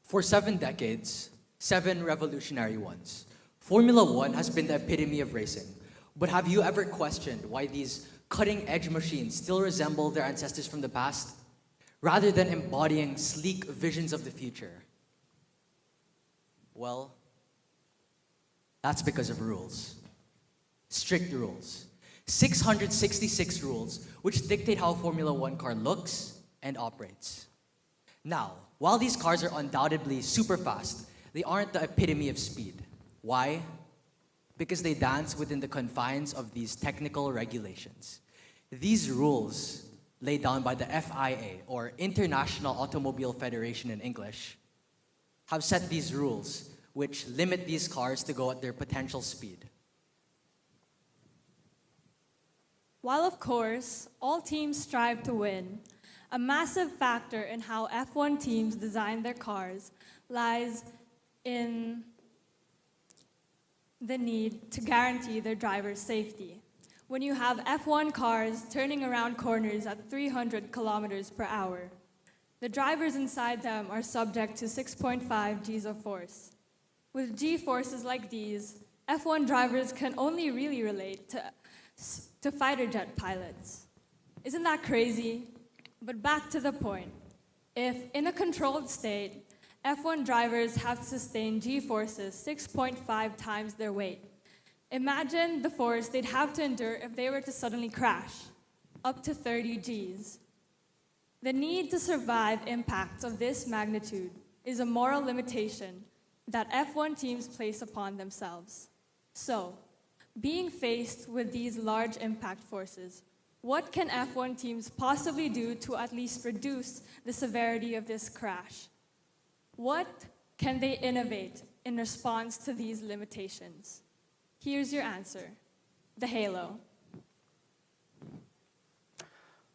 For 7 decades, 7 revolutionary ones, Formula One has been the epitome of racing. But have you ever questioned why these cutting edge machines still resemble their ancestors from the past, rather than embodying sleek visions of the future? Well, that's because of rules. Strict rules. 666 rules, which dictate how a Formula One car looks and operates. Now, while these cars are undoubtedly super fast, they aren't the epitome of speed. Why? Because they dance within the confines of these technical regulations. These rules, laid down by the FIA, or International Automobile Federation in English, have set these rules which limit these cars to go at their potential speed. While of course, all teams strive to win, a massive factor in how F1 teams design their cars lies in the need to guarantee their drivers' safety. When you have F1 cars turning around corners at 300 kilometers per hour, the drivers inside them are subject to 6.5 Gs of force. With G forces like these, F1 drivers can only really relate to fighter jet pilots. Isn't that crazy? But back to the point. If in a controlled state, F1 drivers have to sustain G forces 6.5 times their weight, imagine the force they'd have to endure if they were to suddenly crash, up to 30 Gs. The need to survive impacts of this magnitude is a moral limitation that F1 teams place upon themselves. So, being faced with these large impact forces, what can F1 teams possibly do to at least reduce the severity of this crash? What can they innovate in response to these limitations? Here's your answer: the halo.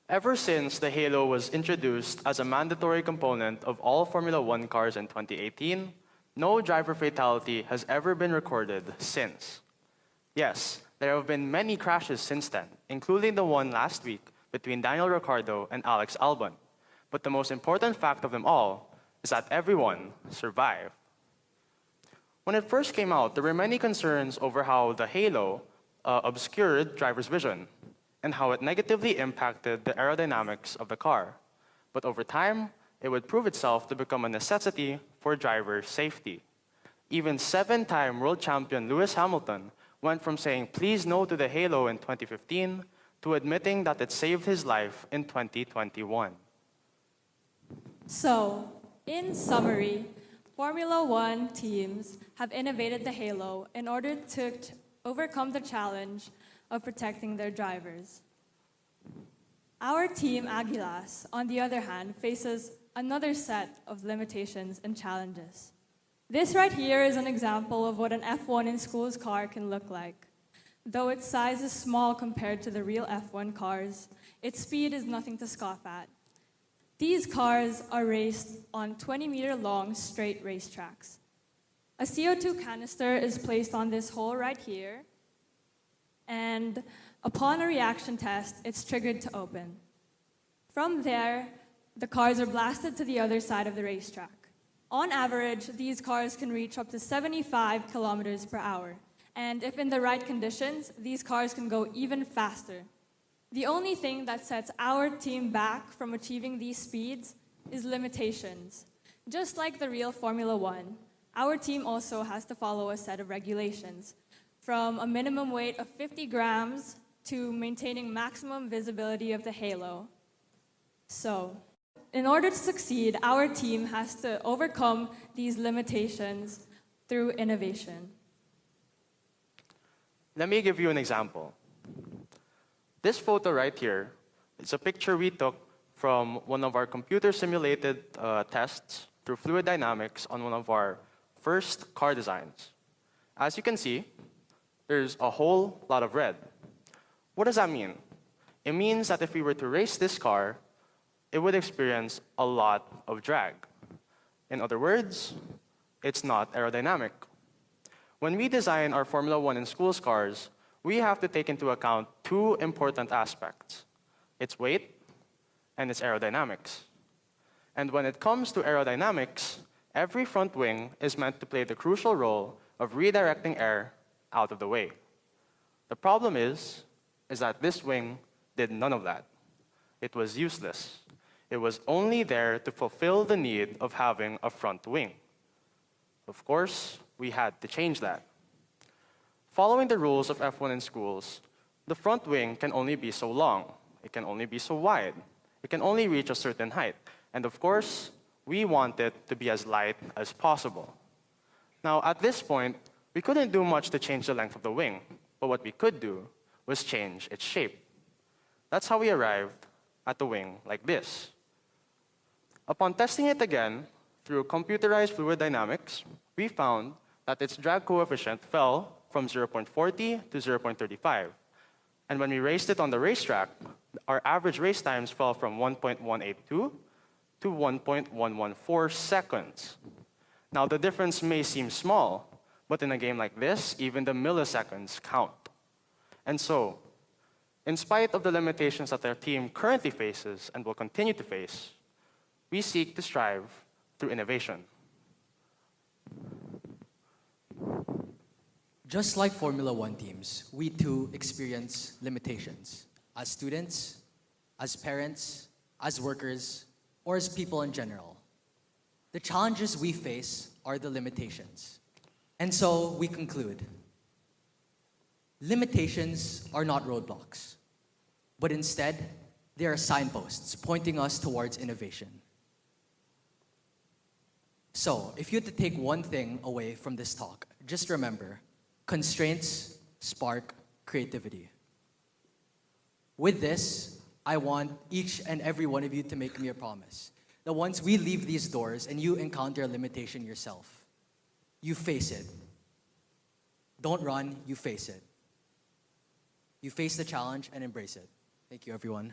Ever since the halo was introduced as a mandatory component of all Formula One cars in 2018, no driver fatality has ever been recorded since. Yes, there have been many crashes since then, including the one last week between Daniel Ricciardo and Alex Albon. But the most important fact of them all is that everyone survived. When it first came out, there were many concerns over how the halo obscured drivers' vision and how it negatively impacted the aerodynamics of the car. But over time, it would prove itself to become a necessity for driver safety. Even 7-time world champion Lewis Hamilton went from saying please no to the halo in 2015 to admitting that it saved his life in 2021. So, in summary, Formula One teams have innovated the halo in order to overcome the challenge of protecting their drivers. Our team Aguilas, on the other hand, faces another set of limitations and challenges. This right here is an example of what an F1 in schools car can look like. Though its size is small compared to the real F1 cars, its speed is nothing to scoff at. These cars are raced on 20-meter-long straight racetracks. A CO2 canister is placed on this hole right here, and upon a reaction test, it's triggered to open. From there, the cars are blasted to the other side of the racetrack. On average, these cars can reach up to 75 kilometers per hour. And if in the right conditions, these cars can go even faster. The only thing that sets our team back from achieving these speeds is limitations. Just like the real Formula One, our team also has to follow a set of regulations, from a minimum weight of 50 grams to maintaining maximum visibility of the halo. So, in order to succeed, our team has to overcome these limitations through innovation. Let me give you an example. This photo right here is a picture we took from one of our computer-simulated tests through fluid dynamics on one of our first car designs. As you can see, there's a whole lot of red. What does that mean? It means that if we were to race this car, it would experience a lot of drag. In other words, it's not aerodynamic. When we design our Formula One in schools cars, we have to take into account two important aspects: its weight and its aerodynamics. And when it comes to aerodynamics, every front wing is meant to play the crucial role of redirecting air out of the way. The problem is that this wing did none of that. It was useless. It was only there to fulfill the need of having a front wing. Of course, we had to change that. Following the rules of F1 in schools, the front wing can only be so long. It can only be so wide. It can only reach a certain height. And of course, we want it to be as light as possible. Now, at this point, we couldn't do much to change the length of the wing, but what we could do was change its shape. That's how we arrived at the wing like this. Upon testing it again through computerized fluid dynamics, we found that its drag coefficient fell from 0.40 to 0.35. And when we raced it on the racetrack, our average race times fell from 1.182 to 1.114 seconds. Now, the difference may seem small, but in a game like this, even the milliseconds count. And so, in spite of the limitations that our team currently faces and will continue to face, we seek to strive through innovation. Just like Formula One teams, we too experience limitations as students, as parents, as workers, or as people in general. The challenges we face are the limitations. And so we conclude, limitations are not roadblocks, but instead, they are signposts pointing us towards innovation. So, if you had to take one thing away from this talk, just remember, constraints spark creativity. With this, I want each and every one of you to make me a promise that once we leave these doors and you encounter a limitation yourself, you face it. Don't run, you face it. You face the challenge and embrace it. Thank you, everyone.